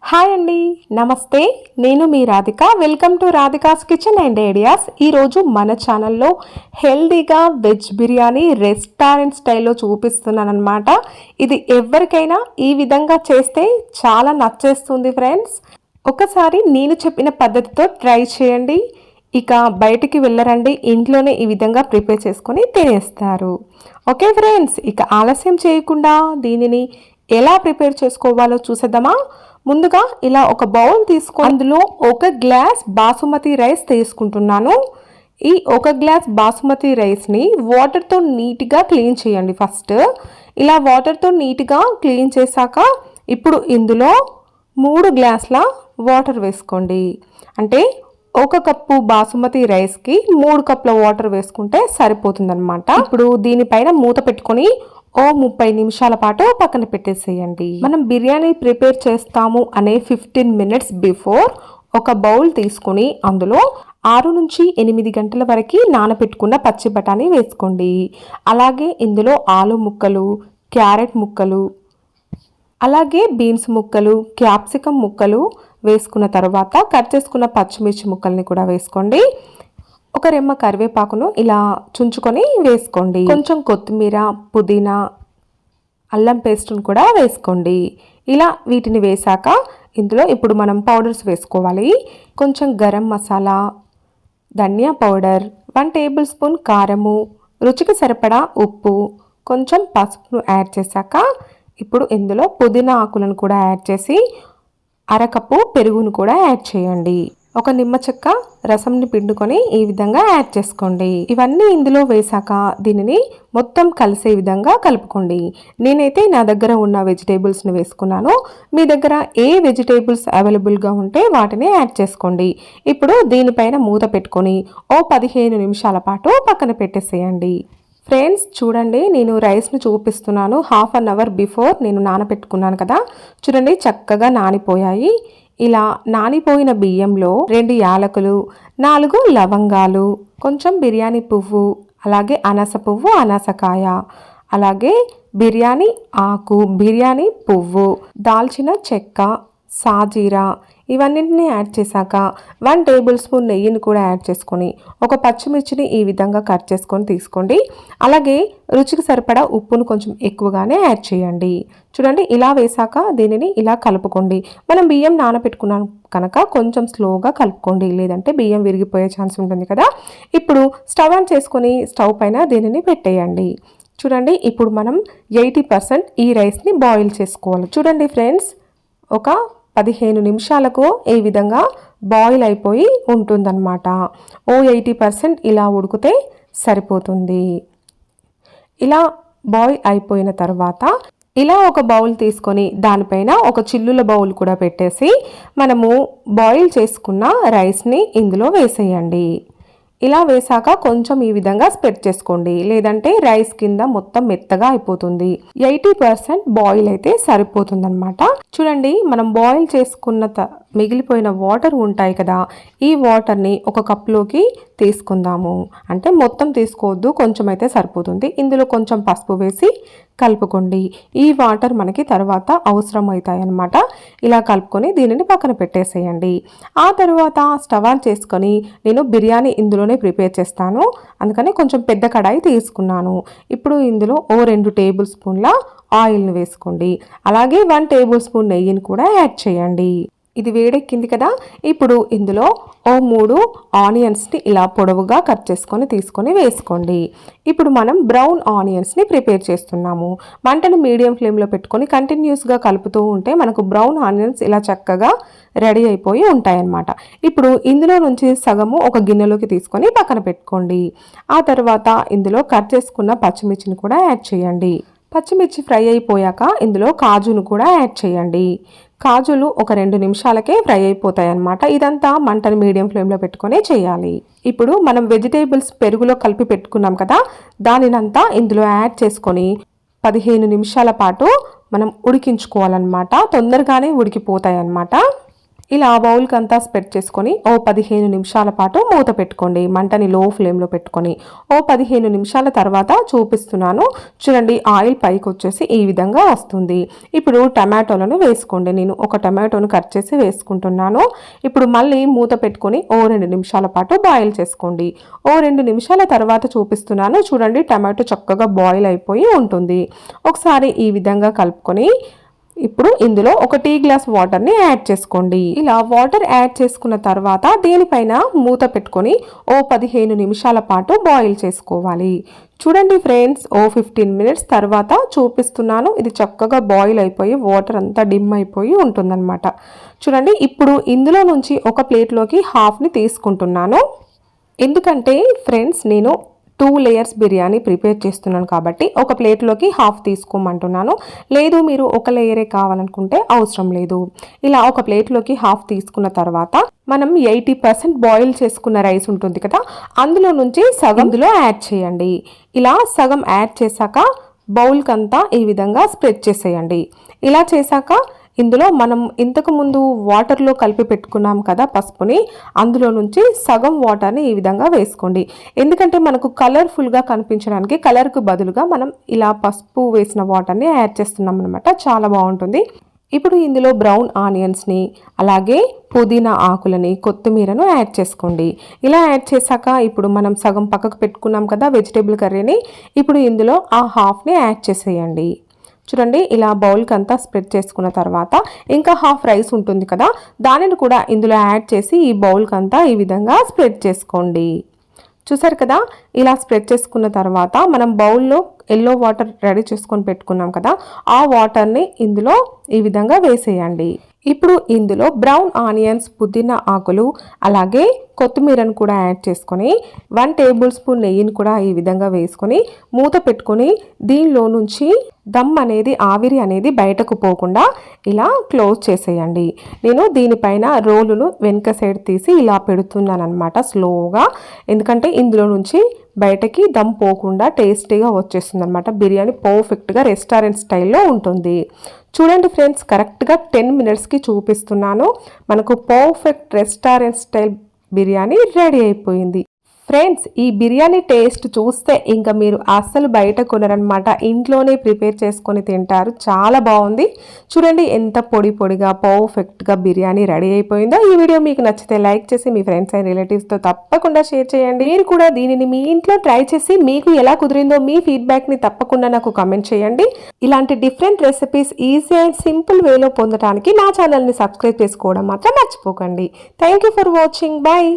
Hi అండి, నమస్తే. నేను మీ Radhika. Welcome to Radhika's kitchen and ideas. ఈరోజు మన ఛానల్లో హెల్దీగా వెజ్ బిర్యానీ రెస్టారెంట్ స్టైల్లో చూపిస్తున్నాను అనమాట. ఇది ఎవరికైనా ఈ విధంగా చేస్తే చాలా నచ్చేస్తుంది ఫ్రెండ్స్. ఒకసారి నేను చెప్పిన పద్ధతితో ట్రై చేయండి. ఇక బయటికి వెళ్ళరండి, ఇంట్లోనే ఈ విధంగా ప్రిపేర్ చేసుకొని తినేస్తారు. ఓకే ఫ్రెండ్స్, ఇక ఆలస్యం చేయకుండా దీనిని ఎలా ప్రిపేర్ చేసుకోవాలో చూసేద్దామా. ముందుగా ఇలా ఒక బౌల్ తీసుకొని అందులో ఒక గ్లాస్ బాసుమతి రైస్ తీసుకుంటున్నాను. ఈ ఒక గ్లాస్ బాసుమతి రైస్ని వాటర్తో నీట్గా క్లీన్ చేయండి. ఫస్ట్ ఇలా వాటర్తో నీట్గా క్లీన్ చేశాక ఇప్పుడు ఇందులో 3 గ్లాసుల వాటర్ వేసుకోండి. అంటే 1 కప్పు బాసుమతి రైస్కి 3 కప్పుల వాటర్ వేసుకుంటే సరిపోతుందన్నమాట. ఇప్పుడు దీనిపైన మూత పెట్టుకొని 30 నిమిషాల పాటు పక్కన పెట్టేసేయండి. మనం బిర్యానీ ప్రిపేర్ చేస్తాము అనే 15 మినిట్స్ బిఫోర్ ఒక బౌల్ తీసుకొని అందులో 6 నుంచి 8 గంటల వరకు నానబెట్టుకున్న పచ్చి బఠానీ వేసుకోండి. అలాగే ఇందులో ఆలు ముక్కలు, క్యారెట్ ముక్కలు, అలాగే బీన్స్ ముక్కలు, క్యాప్సికమ్ ముక్కలు వేసుకున్న తర్వాత కట్ చేసుకున్న పచ్చిమిర్చి ముక్కల్ని కూడా వేసుకోండి. ఒక రెమ్మ కరివేపాకును ఇలా చుంచుకొని వేసుకోండి. కొంచెం కొత్తిమీర, పుదీనా, అల్లం పేస్ట్ను కూడా వేసుకోండి. ఇలా వీటిని వేసాక ఇందులో ఇప్పుడు మనం పౌడర్స్ వేసుకోవాలి. కొంచెం గరం మసాలా, ధనియా పౌడర్, 1 టేబుల్ స్పూన్ కారము, రుచికి సరిపడా ఉప్పు, కొంచెం పసుపును యాడ్ చేశాక ఇప్పుడు ఇందులో పుదీనా ఆకులను కూడా యాడ్ చేసి 1/2 కప్పు పెరుగును కూడా యాడ్ చేయండి. ఒక నిమ్మ చెక్క రసంని పిండుకొని ఈ విధంగా యాడ్ చేసుకోండి. ఇవన్నీ ఇందులో వేసాక దీనిని మొత్తం కలిసే విధంగా కలుపుకోండి. నేనైతే నా దగ్గర ఉన్న వెజిటేబుల్స్ని వేసుకున్నాను. మీ దగ్గర ఏ వెజిటేబుల్స్ అవైలబుల్గా ఉంటే వాటిని యాడ్ చేసుకోండి. ఇప్పుడు దీనిపైన మూత పెట్టుకొని 15 నిమిషాల పాటు పక్కన పెట్టేసేయండి. ఫ్రెండ్స్ చూడండి, నేను రైస్ను చూపిస్తున్నాను. 1/2 అవర్ బిఫోర్ నేను నానబెట్టుకున్నాను కదా, చూడండి చక్కగా నానిపోయాయి. ఇలా నానిపోయిన బియ్యంలో 2 యాలకులు, 4 లవంగాలు, కొంచెం బిర్యానీ పువ్వు, అలాగే అనాస పువ్వు, అనాసకాయ, అలాగే బిర్యానీ ఆకు, బిర్యానీ పువ్వు, దాల్చిన చెక్క, సాజీరా ఇవన్నింటినీ యాడ్ చేశాక 1 టేబుల్ స్పూన్ నెయ్యిని కూడా యాడ్ చేసుకొని ఒక పచ్చిమిర్చిని ఈ విధంగా కట్ చేసుకొని తీసుకోండి. అలాగే రుచికి సరిపడా ఉప్పును కొంచెం ఎక్కువగానే యాడ్ చేయండి. చూడండి ఇలా వేసాక దీనిని ఇలా కలుపుకోండి. మనం బియ్యం నానబెట్టుకున్నాం కనుక కొంచెం స్లోగా కలుపుకోండి, లేదంటే బియ్యం విరిగిపోయే ఛాన్స్ ఉంటుంది కదా. ఇప్పుడు స్టవ్ ఆన్ చేసుకొని స్టవ్ పైన దీనిని పెట్టేయండి. చూడండి ఇప్పుడు మనం 80% ఈ రైస్ని బాయిల్ చేసుకోవాలి. చూడండి ఫ్రెండ్స్, ఒక 15 నిమిషాలకు ఈ విధంగా బాయిల్ అయిపోయి ఉంటుందన్నమాట. 80% ఇలా ఉడికితే సరిపోతుంది. ఇలా బాయిల్ అయిపోయిన తర్వాత ఇలా ఒక బౌల్ తీసుకొని దానిపైన ఒక చిల్లుల బౌల్ కూడా పెట్టేసి మనము బాయిల్ చేసుకున్న రైస్ని ఇందులో వేసేయండి. ఇలా వేసాక కొంచెం ఈ విధంగా స్ప్రెడ్ చేసుకోండి, లేదంటే రైస్ కింద మొత్తం మెత్తగా అయిపోతుంది. 80% బాయిల్ అయితే సరిపోతుందన్నమాట. చూడండి మనం బాయిల్ చేసుకున్న మిగిలిపోయిన వాటర్ ఉంటాయి కదా, ఈ వాటర్ని ఒక కప్లోకి తీసుకుందాము. అంటే మొత్తం తీసుకోవద్దు, కొంచెం అయితే సరిపోతుంది. ఇందులో కొంచెం పసుపు వేసి కలుపుకోండి. ఈ వాటర్ మనకి తర్వాత అవసరం అవుతాయి అన్నమాట. ఇలా కలుపుకొని దీనిని పక్కన పెట్టేసేయండి. ఆ తర్వాత స్టవ్ ఆన్ చేసుకొని నేను బిర్యానీ ఇందులోనే ప్రిపేర్ చేస్తాను, అందుకని కొంచెం పెద్ద కడాయి తీసుకున్నాను. ఇప్పుడు ఇందులో 2 టేబుల్ స్పూన్ల ఆయిల్ని వేసుకోండి. అలాగే 1 టేబుల్ స్పూన్ నెయ్యిని కూడా యాడ్ చేయండి. ఇది వేడెక్కింది కదా, ఇప్పుడు ఇందులో 3 ఆనియన్స్ని ఇలా పొడవుగా కట్ చేసుకొని తీసుకొని వేసుకోండి. ఇప్పుడు మనం బ్రౌన్ ఆనియన్స్ని ప్రిపేర్ చేస్తున్నాము. మంటను మీడియం ఫ్లేమ్లో పెట్టుకొని కంటిన్యూస్గా కలుపుతూ ఉంటే మనకు బ్రౌన్ ఆనియన్స్ ఇలా చక్కగా రెడీ అయిపోయి ఉంటాయన్నమాట. ఇప్పుడు ఇందులో నుంచి సగము ఒక గిన్నెలోకి తీసుకొని పక్కన పెట్టుకోండి. ఆ తర్వాత ఇందులో కట్ చేసుకున్న పచ్చిమిర్చిని కూడా యాడ్ చేయండి. పచ్చిమిర్చి ఫ్రై అయిపోయాక ఇందులో కాజును కూడా యాడ్ చేయండి. కాజులు ఒక 2 నిమిషాలకే ఫ్రై అయిపోతాయి అన్నమాట. ఇదంతా మంటను మీడియం ఫ్లేమ్లో పెట్టుకొని చేయాలి. ఇప్పుడు మనం వెజిటేబుల్స్ పెరుగులో కలిపి పెట్టుకున్నాం కదా, దానినంతా ఇందులో యాడ్ చేసుకొని 15 నిమిషాల పాటు మనం ఉడికించుకోవాలన్నమాట. తొందరగానే ఉడికిపోతాయి అన్నమాట. ఇలా బౌల్కి అంతా స్ప్రెడ్ చేసుకొని ఓ 15 నిమిషాల పాటు మూత పెట్టుకోండి. మంటని లో ఫ్లేమ్లో పెట్టుకొని ఓ 15 నిమిషాల తర్వాత చూపిస్తున్నాను. చూడండి ఆయిల్ పైకి వచ్చేసి ఈ విధంగా వస్తుంది. ఇప్పుడు టమాటోలను వేసుకోండి. నేను ఒక టమాటోను కట్ చేసి వేసుకుంటున్నాను. ఇప్పుడు మళ్ళీ మూత పెట్టుకొని ఓ 2 నిమిషాల పాటు బాయిల్ చేసుకోండి. ఓ 2 నిమిషాల తర్వాత చూపిస్తున్నాను. చూడండి టమాటో చక్కగా బాయిల్ అయిపోయి ఉంటుంది. ఒకసారి ఈ విధంగా కలుపుకొని ఇప్పుడు ఇందులో ఒక టీ గ్లాస్ వాటర్ని యాడ్ చేసుకోండి. ఇలా వాటర్ యాడ్ చేసుకున్న తర్వాత దీనిపైన మూత పెట్టుకొని ఓ 15 నిమిషాల పాటు బాయిల్ చేసుకోవాలి. చూడండి ఫ్రెండ్స్, ఓ 15 మినిట్స్ తర్వాత చూపిస్తున్నాను. ఇది చక్కగా బాయిల్ అయిపోయి వాటర్ అంతా డిమ్ అయిపోయి ఉంటుందన్నమాట. చూడండి ఇప్పుడు ఇందులో నుంచి ఒక ప్లేట్లోకి హాఫ్ని తీసుకుంటున్నాను. ఎందుకంటే ఫ్రెండ్స్ నేను 2 లేయర్స్ బిర్యానీ ప్రిపేర్ చేస్తున్నాను కాబట్టి ఒక ప్లేట్లోకి హాఫ్ తీసుకోమంటున్నాను. లేదు మీరు ఒక లేయరే కావాలనుకుంటే అవసరం లేదు. ఇలా ఒక ప్లేట్లోకి హాఫ్ తీసుకున్న తర్వాత మనం 80% బాయిల్ చేసుకున్న రైస్ ఉంటుంది కదా, అందులో నుంచి సగం ఇందులో యాడ్ చేయండి. ఇలా సగం యాడ్ చేశాక బౌల్కంతా ఈ విధంగా స్ప్రెడ్ చేసేయండి. ఇలా చేశాక ఇందులో మనం ఇంతకుముందు వాటర్లో కలిపి పెట్టుకున్నాం కదా పసుపుని, అందులో నుంచి సగం వాటర్ని ఈ విధంగా వేసుకోండి. ఎందుకంటే మనకు కలర్ఫుల్గా కనిపించడానికి కలర్కు బదులుగా మనం ఇలా పసుపు వేసిన వాటర్ని యాడ్ చేస్తున్నాం అనమాట. చాలా బాగుంటుంది. ఇప్పుడు ఇందులో బ్రౌన్ ఆనియన్స్ని అలాగే పుదీనా ఆకులని కొత్తిమీరను యాడ్ చేసుకోండి. ఇలా యాడ్ చేశాక ఇప్పుడు మనం సగం పక్కకు పెట్టుకున్నాం కదా వెజిటేబుల్ కర్రీని, ఇప్పుడు ఇందులో ఆ హాఫ్ని యాడ్ చేసేయండి. చూడండి ఇలా బౌల్కి అంతా స్ప్రెడ్ చేసుకున్న తర్వాత ఇంకా హాఫ్ రైస్ ఉంటుంది కదా, దానిని కూడా ఇందులో యాడ్ చేసి ఈ బౌల్కి అంతా ఈ విధంగా స్ప్రెడ్ చేసుకోండి. చూసారు కదా, ఇలా స్ప్రెడ్ చేసుకున్న తర్వాత మనం బౌల్లో ఎల్లో వాటర్ రెడీ చేసుకొని పెట్టుకున్నాం కదా, ఆ వాటర్ని ఇందులో ఈ విధంగా వేసేయండి. ఇప్పుడు ఇందులో బ్రౌన్ ఆనియన్స్, పుదీనా ఆకులు అలాగే కొత్తిమీరను కూడా యాడ్ చేసుకొని 1 టేబుల్ స్పూన్ నెయ్యిని కూడా ఈ విధంగా వేసుకొని మూత పెట్టుకొని దీనిలో నుంచి దమ్ అనేది ఆవిరి అనేది బయటకు పోకుండా ఇలా క్లోజ్ చేసేయండి. నేను దీనిపైన రోలును వెనుక సైడ్ తీసి ఇలా పెడుతున్నాను అనమాట స్లోగా. ఎందుకంటే ఇందులో నుంచి బయటకి దమ్ పోకుండా టేస్టీగా వచ్చేస్తుంది అనమాట. బిర్యానీ పర్ఫెక్ట్గా రెస్టారెంట్ స్టైల్లో ఉంటుంది. చూడండి ఫ్రెండ్స్, కరెక్ట్గా 10 మినిట్స్కి చూపిస్తున్నాను. మనకు perfect restaurant style biryani ready అయిపోయింది. ఫ్రెండ్స్, ఈ బిర్యానీ టేస్ట్ చూస్తే ఇంకా మీరు అస్సలు బయట కొనరనమాట, ఇంట్లోనే ప్రిపేర్ చేసుకొని తింటారు. చాలా బాగుంది. చూడండి ఎంత పొడి పొడిగా పర్ఫెక్ట్గా బిర్యానీ రెడీ అయిపోయిందో. ఈ వీడియో మీకు నచ్చితే లైక్ చేసి మీ ఫ్రెండ్స్ అండ్ రిలేటివ్స్తో తప్పకుండా షేర్ చేయండి. మీరు కూడా దీనిని మీ ఇంట్లో ట్రై చేసి మీకు ఎలా కుదిరిందో మీ ఫీడ్బ్యాక్ని తప్పకుండా నాకు కామెంట్ చేయండి. ఇలాంటి different recipes easy and simple వేలో పొందడానికి నా ఛానల్ని సబ్స్క్రైబ్ చేసుకోవడం మాత్రం మర్చిపోకండి. Thank you for watching. Bye.